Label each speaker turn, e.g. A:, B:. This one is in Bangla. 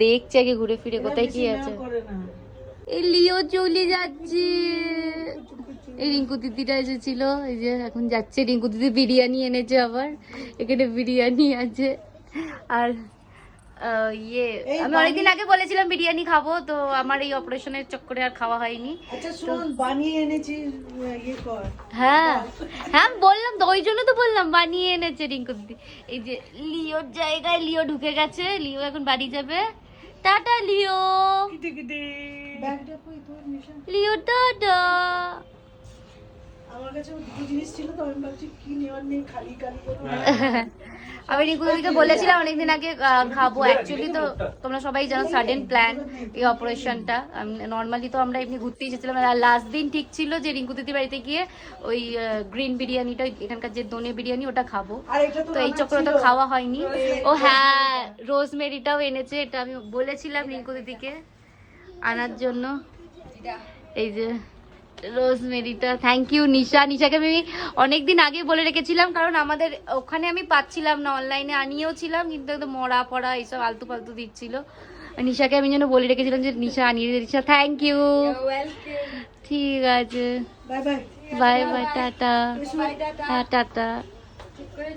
A: দেখছে আগে ঘুরে ফিরে কোথায় কি আছে। এই লিও চলে যাচ্ছে, এই রিঙ্কু দিদিটা এসেছিল, এই যে এখন যাচ্ছে। রিঙ্কু দিদি বিরিয়ানি এনেছে, আবার এখানে বিরিয়ানি আছে। আর ইয়ে আমি অনেকদিন আগে বলেছিলাম বিরিয়ানি খাবো, তো আমার এই অপারেশনের চক্করে আর খাওয়া হয়নি।
B: বানিয়ে এনেছি,
A: হ্যাঁ হ্যাঁ বললাম তো, ওই জন্য তো বললাম বানিয়ে এনেছে রিঙ্কু দিদি। এই যে লিওর জায়গায় লিও ঢুকে গেছে, লিও এখন বাড়ি যাবে। টাটা লিও, লিও টাটা।
B: আমার কাছে দুটো জিনিস ছিল তো আমি ভাবছি কি নেওয়ার নেই, খালি খালি
A: আমি রিঙ্কু দিদিকে বলেছিলাম অনেকদিন আগে খাবো। অ্যাকচুয়ালি তো তোমরা সবাই জানো সাডেন প্ল্যান এই অপারেশনটা। নর্মালি তো আমরা এমনি ঘুরতে এসেছিলাম, আর লাস্ট দিন ঠিক ছিল যে রিঙ্কু দিদির বাড়িতে গিয়ে ওই গ্রিন বিরিয়ানিটা, এখানকার যে দনে বিরিয়ানি, ওটা খাবো। তো এই চক্করে তো খাওয়া হয়নি। ও হ্যাঁ, রোজমেরিটাও এনেছে, এটা আমি বলেছিলাম রিঙ্কু দিদিকে আনার জন্য। এই যে রোজমেরিটা, থ্যাংক ইউ নিশা। নিশাকে আমি অনেকদিন আগে বলে রেখেছিলাম, কারণ আমাদের ওখানে আমি পাচ্ছিলাম না, অনলাইনে আনিয়েও ছিলাম কিন্তু একদম মরা পড়া এইসব আলতু ফালতু দিচ্ছিল। নিশাকে আমি যেন বলে রেখেছিলাম যে নিশা আনিয়ে দিয়েছে। নিশা থ্যাংক ইউ। ঠিক আছে,
B: bye bye
A: bye bye, tata. হ্যাঁ টাটা।